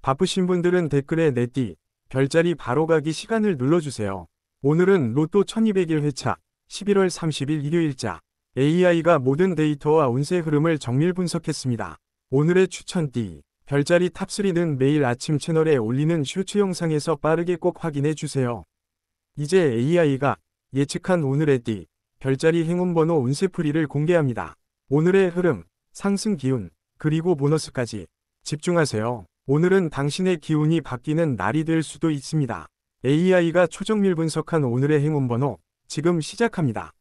바쁘신 분들은 댓글에 내띠, 별자리 바로 가기 시간을 눌러주세요. 오늘은 로또 1200일 회차 11월 30일 일요일자 AI가 모든 데이터와 운세 흐름을 정밀 분석했습니다. 오늘의 추천띠, 별자리 탑3는 매일 아침 채널에 올리는 쇼츠 영상에서 빠르게 꼭 확인해 주세요. 이제 AI가 예측한 오늘의 띠, 별자리 행운번호 운세풀이를 공개합니다. 오늘의 흐름, 상승 기운, 그리고 보너스까지 집중하세요. 오늘은 당신의 기운이 바뀌는 날이 될 수도 있습니다. AI가 초정밀 분석한 오늘의 행운번호, 지금 시작합니다.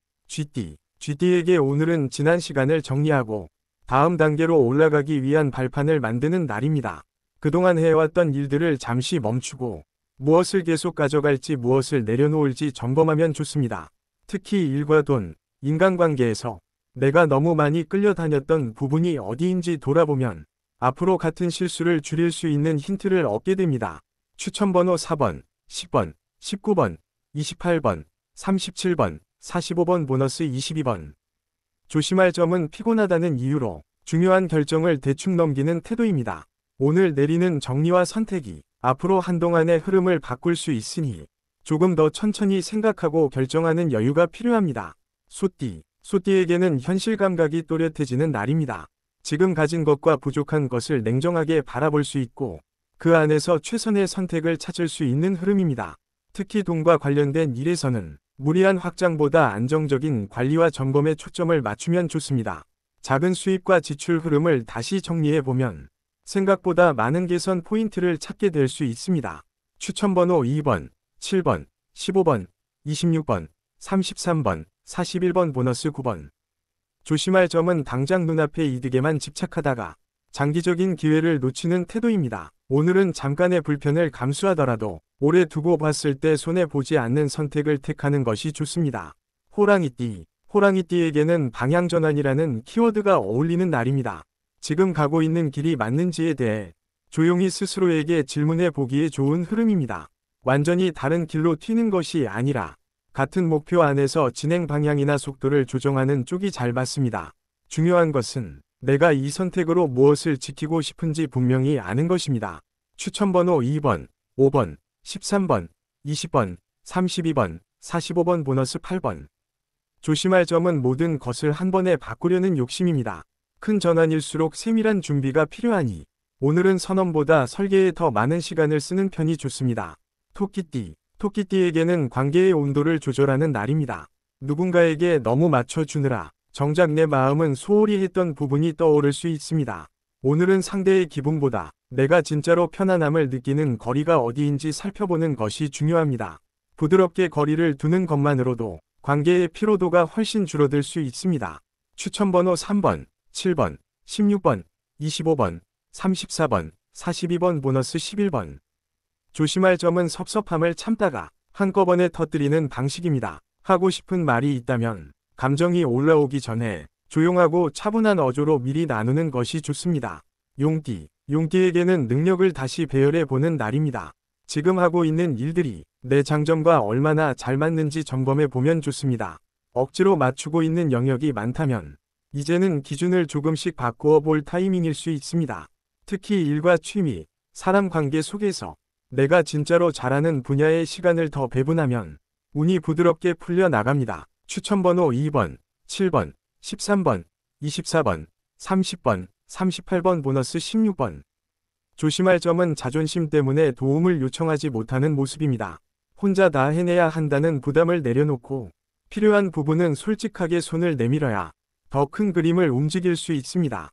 GT에게 오늘은 지난 시간을 정리하고 다음 단계로 올라가기 위한 발판을 만드는 날입니다. 그동안 해왔던 일들을 잠시 멈추고 무엇을 계속 가져갈지 무엇을 내려놓을지 점검하면 좋습니다. 특히 일과 돈, 인간관계에서 내가 너무 많이 끌려다녔던 부분이 어디인지 돌아보면 앞으로 같은 실수를 줄일 수 있는 힌트를 얻게 됩니다. 추천번호 4번, 10번, 19번, 28번, 37번, 45번 보너스 22번. 조심할 점은 피곤하다는 이유로 중요한 결정을 대충 넘기는 태도입니다. 오늘 내리는 정리와 선택이 앞으로 한동안의 흐름을 바꿀 수 있으니 조금 더 천천히 생각하고 결정하는 여유가 필요합니다. 소띠에게는 현실 감각이 또렷해지는 날입니다. 지금 가진 것과 부족한 것을 냉정하게 바라볼 수 있고 그 안에서 최선의 선택을 찾을 수 있는 흐름입니다. 특히 돈과 관련된 일에서는 무리한 확장보다 안정적인 관리와 점검에 초점을 맞추면 좋습니다. 작은 수입과 지출 흐름을 다시 정리해보면 생각보다 많은 개선 포인트를 찾게 될 수 있습니다. 추천번호 2번, 7번, 15번, 26번, 33번, 41번 보너스 9번. 조심할 점은 당장 눈앞의 이득에만 집착하다가 장기적인 기회를 놓치는 태도입니다. 오늘은 잠깐의 불편을 감수하더라도 오래 두고 봤을 때 손해보지 않는 선택을 택하는 것이 좋습니다. 호랑이띠에게는 방향전환이라는 키워드가 어울리는 날입니다. 지금 가고 있는 길이 맞는지에 대해 조용히 스스로에게 질문해 보기에 좋은 흐름입니다. 완전히 다른 길로 튀는 것이 아니라 같은 목표 안에서 진행 방향이나 속도를 조정하는 쪽이 잘 맞습니다. 중요한 것은 내가 이 선택으로 무엇을 지키고 싶은지 분명히 아는 것입니다. 추천번호 2번, 5번, 13번, 20번, 32번, 45번 보너스 8번. 조심할 점은 모든 것을 한 번에 바꾸려는 욕심입니다. 큰 전환일수록 세밀한 준비가 필요하니 오늘은 선언보다 설계에 더 많은 시간을 쓰는 편이 좋습니다. 토끼띠에게는 관계의 온도를 조절하는 날입니다. 누군가에게 너무 맞춰주느라 정작 내 마음은 소홀히 했던 부분이 떠오를 수 있습니다. 오늘은 상대의 기분보다 내가 진짜로 편안함을 느끼는 거리가 어디인지 살펴보는 것이 중요합니다. 부드럽게 거리를 두는 것만으로도 관계의 피로도가 훨씬 줄어들 수 있습니다. 추천번호 3번, 7번, 16번, 25번, 34번, 42번 보너스 11번. 조심할 점은 섭섭함을 참다가 한꺼번에 터뜨리는 방식입니다. 하고 싶은 말이 있다면 감정이 올라오기 전에 조용하고 차분한 어조로 미리 나누는 것이 좋습니다. 용띠에게는 능력을 다시 배열해 보는 날입니다. 지금 하고 있는 일들이 내 장점과 얼마나 잘 맞는지 점검해 보면 좋습니다. 억지로 맞추고 있는 영역이 많다면 이제는 기준을 조금씩 바꾸어 볼 타이밍일 수 있습니다. 특히 일과 취미, 사람 관계 속에서 내가 진짜로 잘하는 분야의 시간을 더 배분하면 운이 부드럽게 풀려 나갑니다. 추천번호 2번, 7번, 13번, 24번, 30번, 38번 보너스 16번. 조심할 점은 자존심 때문에 도움을 요청하지 못하는 모습입니다. 혼자 다 해내야 한다는 부담을 내려놓고 필요한 부분은 솔직하게 손을 내밀어야 더 큰 그림을 움직일 수 있습니다.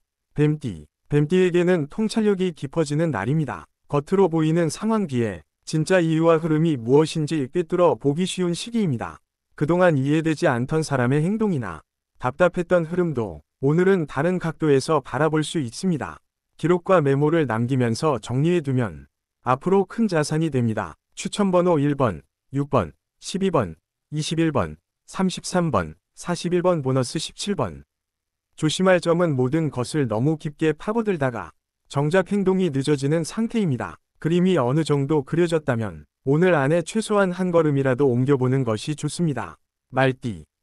뱀띠에게는 통찰력이 깊어지는 날입니다. 겉으로 보이는 상황 뒤에 진짜 이유와 흐름이 무엇인지 꿰뚫어 보기 쉬운 시기입니다. 그동안 이해되지 않던 사람의 행동이나 답답했던 흐름도 오늘은 다른 각도에서 바라볼 수 있습니다. 기록과 메모를 남기면서 정리해두면 앞으로 큰 자산이 됩니다. 추천번호 1번, 6번, 12번, 21번, 33번, 41번 보너스 17번. 조심할 점은 모든 것을 너무 깊게 파고들다가 정작 행동이 늦어지는 상태입니다. 그림이 어느 정도 그려졌다면 오늘 안에 최소한 한 걸음이라도 옮겨보는 것이 좋습니다.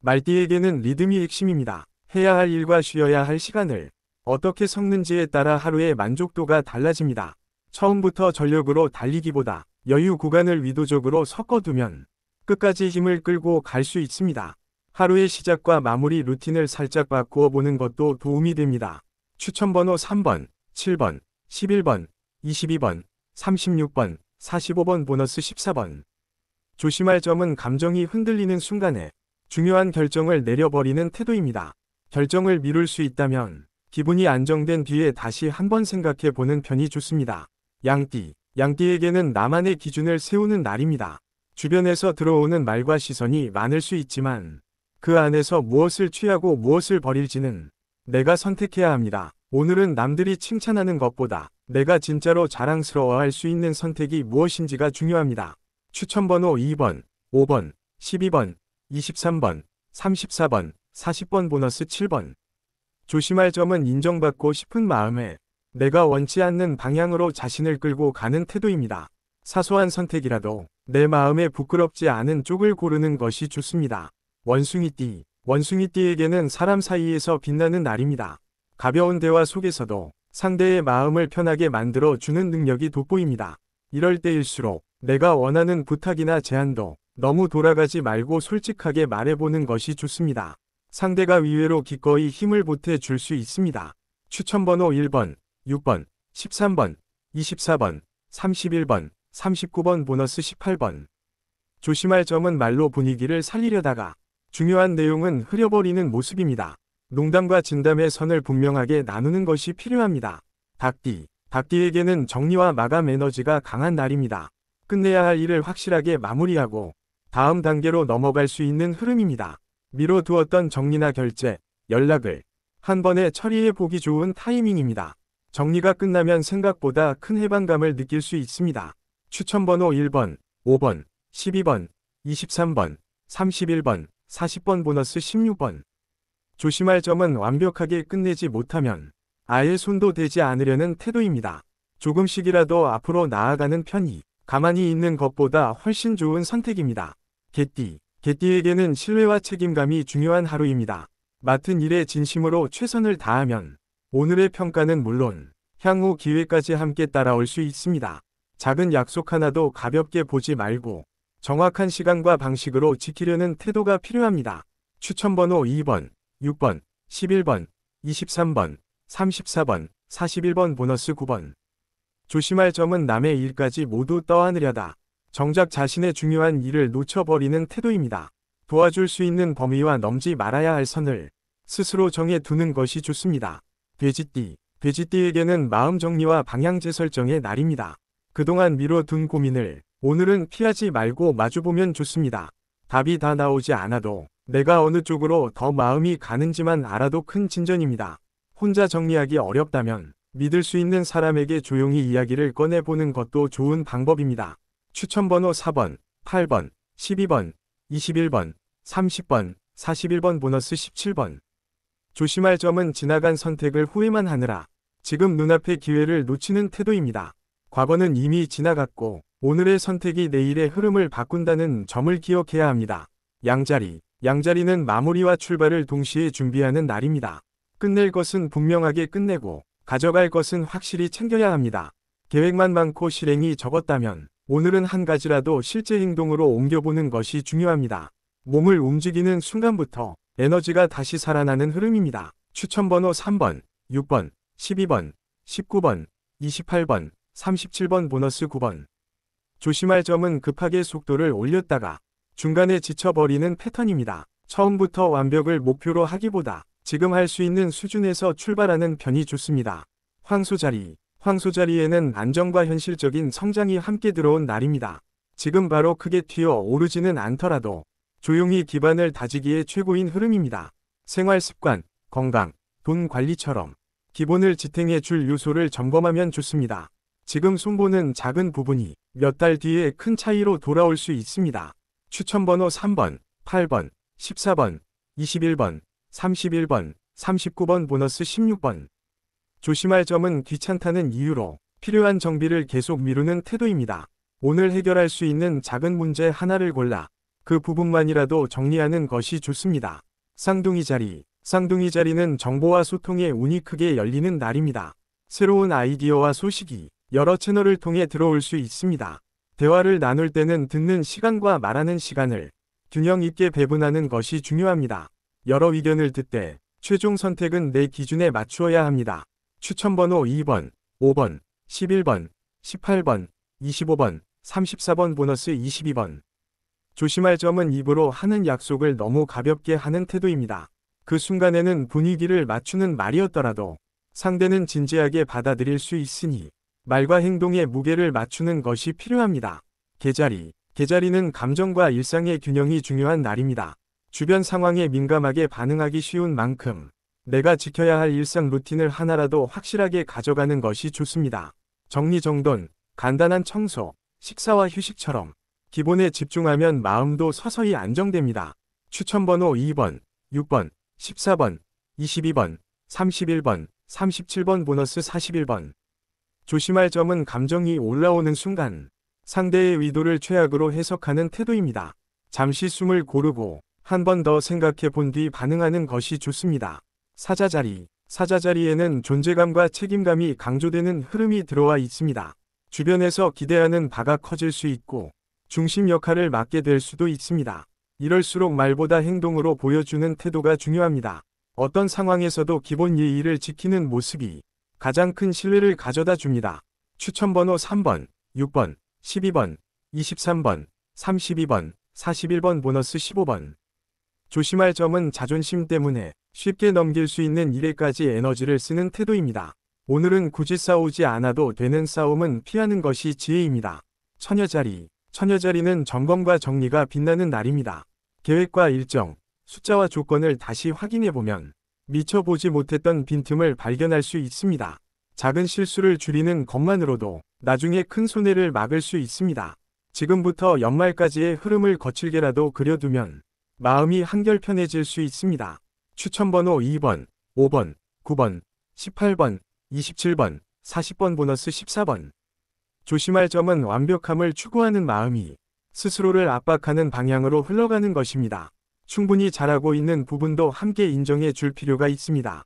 말띠에게는 리듬이 핵심입니다. 해야 할 일과 쉬어야 할 시간을 어떻게 섞는지에 따라 하루의 만족도가 달라집니다. 처음부터 전력으로 달리기보다 여유 구간을 위도적으로 섞어두면 끝까지 힘을 끌고 갈 수 있습니다. 하루의 시작과 마무리 루틴을 살짝 바꾸어 보는 것도 도움이 됩니다. 추천번호 3번, 7번, 11번, 22번, 36번, 45번 보너스 14번. 조심할 점은 감정이 흔들리는 순간에 중요한 결정을 내려버리는 태도입니다. 결정을 미룰 수 있다면 기분이 안정된 뒤에 다시 한번 생각해 보는 편이 좋습니다. 양띠, 양띠에게는 나만의 기준을 세우는 날입니다. 주변에서 들어오는 말과 시선이 많을 수 있지만 그 안에서 무엇을 취하고 무엇을 버릴지는 내가 선택해야 합니다. 오늘은 남들이 칭찬하는 것보다 내가 진짜로 자랑스러워할 수 있는 선택이 무엇인지가 중요합니다. 추천번호 2번, 5번, 12번, 23번, 34번, 40번 보너스 7번. 조심할 점은 인정받고 싶은 마음에 내가 원치 않는 방향으로 자신을 끌고 가는 태도입니다. 사소한 선택이라도 내 마음에 부끄럽지 않은 쪽을 고르는 것이 좋습니다. 원숭이띠, 원숭이띠에게는 사람 사이에서 빛나는 날입니다. 가벼운 대화 속에서도 상대의 마음을 편하게 만들어 주는 능력이 돋보입니다. 이럴 때일수록 내가 원하는 부탁이나 제안도 너무 돌아가지 말고 솔직하게 말해보는 것이 좋습니다. 상대가 의외로 기꺼이 힘을 보태 줄 수 있습니다. 추천번호 1번, 6번, 13번, 24번, 31번, 39번 보너스 18번. 조심할 점은 말로 분위기를 살리려다가 중요한 내용은 흐려버리는 모습입니다. 농담과 진담의 선을 분명하게 나누는 것이 필요합니다. 닭띠, 닭띠에게는 정리와 마감 에너지가 강한 날입니다. 끝내야 할 일을 확실하게 마무리하고 다음 단계로 넘어갈 수 있는 흐름입니다. 미뤄두었던 정리나 결제, 연락을 한 번에 처리해 보기 좋은 타이밍입니다. 정리가 끝나면 생각보다 큰 해방감을 느낄 수 있습니다. 추천번호 1번, 5번, 12번, 23번, 31번, 40번 보너스 16번. 조심할 점은 완벽하게 끝내지 못하면 아예 손도 대지 않으려는 태도입니다. 조금씩이라도 앞으로 나아가는 편이 가만히 있는 것보다 훨씬 좋은 선택입니다. 개띠, 개띠에게는 신뢰와 책임감이 중요한 하루입니다. 맡은 일에 진심으로 최선을 다하면 오늘의 평가는 물론 향후 기회까지 함께 따라올 수 있습니다. 작은 약속 하나도 가볍게 보지 말고 정확한 시간과 방식으로 지키려는 태도가 필요합니다. 추천번호 2번, 6번, 11번, 23번, 34번, 41번 보너스 9번. 조심할 점은 남의 일까지 모두 떠안으려다 정작 자신의 중요한 일을 놓쳐버리는 태도입니다. 도와줄 수 있는 범위와 넘지 말아야 할 선을 스스로 정해 두는 것이 좋습니다. 돼지띠, 돼지띠에게는 마음 정리와 방향 재설정의 날입니다. 그동안 미뤄둔 고민을 오늘은 피하지 말고 마주보면 좋습니다. 답이 다 나오지 않아도 내가 어느 쪽으로 더 마음이 가는지만 알아도 큰 진전입니다. 혼자 정리하기 어렵다면 믿을 수 있는 사람에게 조용히 이야기를 꺼내보는 것도 좋은 방법입니다. 추천번호 4번, 8번, 12번, 21번, 30번, 41번 보너스 17번. 조심할 점은 지나간 선택을 후회만 하느라 지금 눈앞의 기회를 놓치는 태도입니다. 과거는 이미 지나갔고 오늘의 선택이 내일의 흐름을 바꾼다는 점을 기억해야 합니다. 양자리, 양자리는 마무리와 출발을 동시에 준비하는 날입니다. 끝낼 것은 분명하게 끝내고 가져갈 것은 확실히 챙겨야 합니다. 계획만 많고 실행이 적었다면 오늘은 한 가지라도 실제 행동으로 옮겨보는 것이 중요합니다. 몸을 움직이는 순간부터 에너지가 다시 살아나는 흐름입니다. 추천번호 3번, 6번, 12번, 19번, 28번, 37번 보너스 9번. 조심할 점은 급하게 속도를 올렸다가 중간에 지쳐버리는 패턴입니다. 처음부터 완벽을 목표로 하기보다 지금 할 수 있는 수준에서 출발하는 편이 좋습니다. 황소자리, 황소자리에는 안정과 현실적인 성장이 함께 들어온 날입니다. 지금 바로 크게 튀어 오르지는 않더라도 조용히 기반을 다지기에 최고인 흐름입니다. 생활 습관, 건강, 돈 관리처럼 기본을 지탱해 줄 요소를 점검하면 좋습니다. 지금 손보는 작은 부분이 몇 달 뒤에 큰 차이로 돌아올 수 있습니다. 추천번호 3번, 8번, 14번, 21번, 31번, 39번 보너스 16번. 조심할 점은 귀찮다는 이유로 필요한 정비를 계속 미루는 태도입니다. 오늘 해결할 수 있는 작은 문제 하나를 골라 그 부분만이라도 정리하는 것이 좋습니다. 쌍둥이 자리, 쌍둥이 자리는 정보와 소통에 운이 크게 열리는 날입니다. 새로운 아이디어와 소식이 여러 채널을 통해 들어올 수 있습니다. 대화를 나눌 때는 듣는 시간과 말하는 시간을 균형 있게 배분하는 것이 중요합니다. 여러 의견을 듣되 최종 선택은 내 기준에 맞추어야 합니다. 추천번호 2번, 5번, 11번, 18번, 25번, 34번 보너스 22번. 조심할 점은 입으로 하는 약속을 너무 가볍게 하는 태도입니다. 그 순간에는 분위기를 맞추는 말이었더라도 상대는 진지하게 받아들일 수 있으니 말과 행동의 무게를 맞추는 것이 필요합니다. 계자리는 감정과 일상의 균형이 중요한 날입니다. 주변 상황에 민감하게 반응하기 쉬운 만큼 내가 지켜야 할 일상 루틴을 하나라도 확실하게 가져가는 것이 좋습니다. 정리정돈, 간단한 청소, 식사와 휴식처럼 기본에 집중하면 마음도 서서히 안정됩니다. 추천번호 2번, 6번, 14번, 22번, 31번, 37번 보너스 41번. 조심할 점은 감정이 올라오는 순간 상대의 의도를 최악으로 해석하는 태도입니다. 잠시 숨을 고르고 한 번 더 생각해 본 뒤 반응하는 것이 좋습니다. 사자자리에는 존재감과 책임감이 강조되는 흐름이 들어와 있습니다. 주변에서 기대하는 바가 커질 수 있고 중심 역할을 맡게 될 수도 있습니다. 이럴수록 말보다 행동으로 보여주는 태도가 중요합니다. 어떤 상황에서도 기본 예의를 지키는 모습이 가장 큰 신뢰를 가져다 줍니다. 추천번호 3번, 6번, 12번, 23번, 32번, 41번 보너스 15번. 조심할 점은 자존심 때문에 쉽게 넘길 수 있는 일에까지 에너지를 쓰는 태도입니다. 오늘은 굳이 싸우지 않아도 되는 싸움은 피하는 것이 지혜입니다. 처녀자리는 점검과 정리가 빛나는 날입니다. 계획과 일정, 숫자와 조건을 다시 확인해보면 미처 보지 못했던 빈틈을 발견할 수 있습니다. 작은 실수를 줄이는 것만으로도 나중에 큰 손해를 막을 수 있습니다. 지금부터 연말까지의 흐름을 거칠게라도 그려두면 마음이 한결 편해질 수 있습니다. 추천번호 2번, 5번, 9번, 18번, 27번, 40번 보너스 14번. 조심할 점은 완벽함을 추구하는 마음이 스스로를 압박하는 방향으로 흘러가는 것입니다. 충분히 잘하고 있는 부분도 함께 인정해 줄 필요가 있습니다.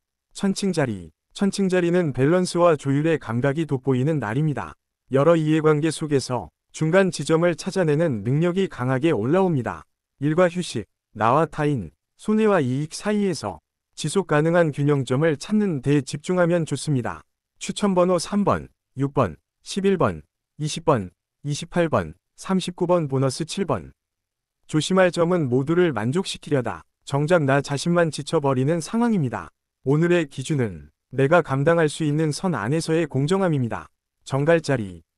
천칭자리는 밸런스와 조율의 감각이 돋보이는 날입니다. 여러 이해관계 속에서 중간 지점을 찾아내는 능력이 강하게 올라옵니다. 일과 휴식, 나와 타인, 손해와 이익 사이에서 지속 가능한 균형점을 찾는 데 집중하면 좋습니다. 추천번호 3번, 6번, 11번, 20번, 28번, 39번 보너스 7번. 조심할 점은 모두를 만족시키려다 정작 나 자신만 지쳐버리는 상황입니다. 오늘의 기준은 내가 감당할 수 있는 선 안에서의 공정함입니다.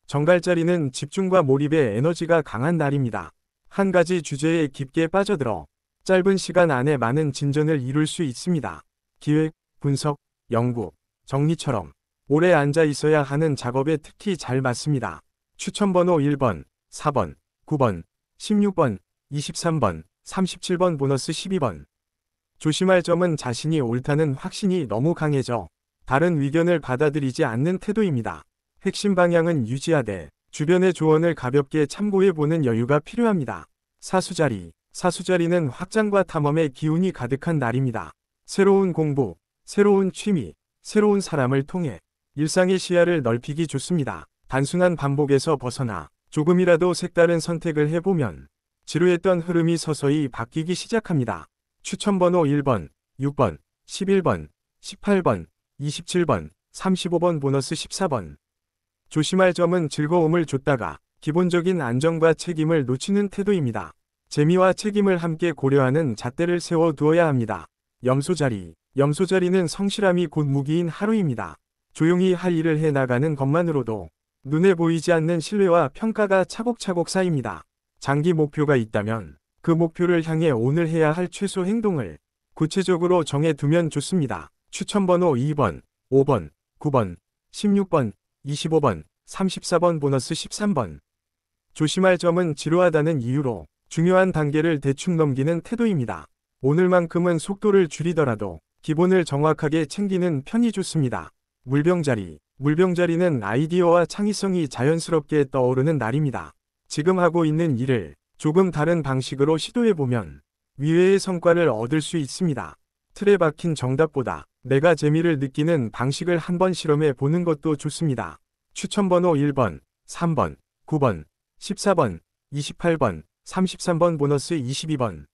정갈자리는 집중과 몰입의 에너지가 강한 날입니다. 한 가지 주제에 깊게 빠져들어 짧은 시간 안에 많은 진전을 이룰 수 있습니다. 기획, 분석, 연구, 정리처럼 오래 앉아 있어야 하는 작업에 특히 잘 맞습니다. 추천번호 1번, 4번, 9번, 16번, 23번, 37번 보너스 12번. 조심할 점은 자신이 옳다는 확신이 너무 강해져 다른 의견을 받아들이지 않는 태도입니다. 핵심 방향은 유지하되 주변의 조언을 가볍게 참고해보는 여유가 필요합니다. 사수자리는 확장과 탐험의 기운이 가득한 날입니다. 새로운 공부, 새로운 취미, 새로운 사람을 통해 일상의 시야를 넓히기 좋습니다. 단순한 반복에서 벗어나 조금이라도 색다른 선택을 해보면 지루했던 흐름이 서서히 바뀌기 시작합니다. 추천번호 1번, 6번, 11번, 18번, 27번, 35번 보너스 14번. 조심할 점은 즐거움을 줬다가 기본적인 안정과 책임을 놓치는 태도입니다. 재미와 책임을 함께 고려하는 잣대를 세워두어야 합니다. 염소자리는 성실함이 곧 무기인 하루입니다. 조용히 할 일을 해나가는 것만으로도 눈에 보이지 않는 신뢰와 평가가 차곡차곡 쌓입니다. 장기 목표가 있다면 그 목표를 향해 오늘 해야 할 최소 행동을 구체적으로 정해두면 좋습니다. 추천번호 2번, 5번, 9번, 16번, 25번, 34번 보너스 13번. 조심할 점은 지루하다는 이유로 중요한 단계를 대충 넘기는 태도입니다. 오늘만큼은 속도를 줄이더라도 기본을 정확하게 챙기는 편이 좋습니다. 물병자리는 아이디어와 창의성이 자연스럽게 떠오르는 날입니다. 지금 하고 있는 일을 조금 다른 방식으로 시도해보면 위외의 성과를 얻을 수 있습니다. 틀에 박힌 정답보다 내가 재미를 느끼는 방식을 한번 실험해 보는 것도 좋습니다. 추천번호 1번, 3번, 9번, 14번, 28번, 33번 보너스 22번.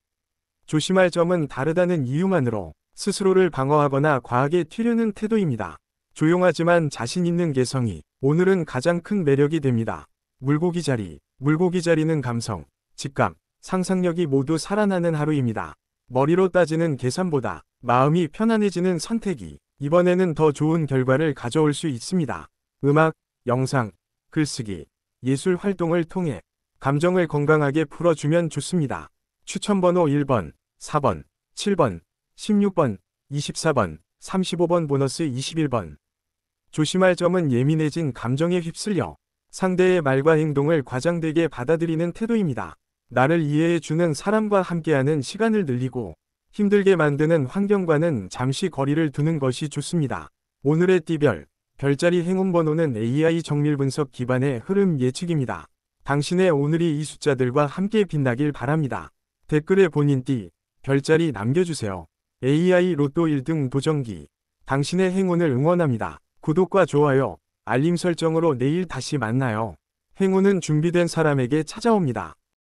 조심할 점은 다르다는 이유만으로 스스로를 방어하거나 과하게 튀려는 태도입니다. 조용하지만 자신 있는 개성이 오늘은 가장 큰 매력이 됩니다. 물고기 자리. 물고기 자리는 감성, 직감, 상상력이 모두 살아나는 하루입니다. 머리로 따지는 계산보다 마음이 편안해지는 선택이 이번에는 더 좋은 결과를 가져올 수 있습니다. 음악, 영상, 글쓰기, 예술 활동을 통해 감정을 건강하게 풀어주면 좋습니다. 추천번호 1번, 4번, 7번, 16번, 24번, 35번 보너스 21번. 조심할 점은 예민해진 감정에 휩쓸려 상대의 말과 행동을 과장되게 받아들이는 태도입니다. 나를 이해해주는 사람과 함께하는 시간을 늘리고 힘들게 만드는 환경과는 잠시 거리를 두는 것이 좋습니다. 오늘의 띠별, 별자리 행운 번호는 AI 정밀 분석 기반의 흐름 예측입니다. 당신의 오늘이 이 숫자들과 함께 빛나길 바랍니다. 댓글에 본인 띠, 별자리 남겨주세요. AI 로또 1등 도전기. 당신의 행운을 응원합니다. 구독과 좋아요, 알림 설정으로 내일 다시 만나요. 행운은 준비된 사람에게 찾아옵니다.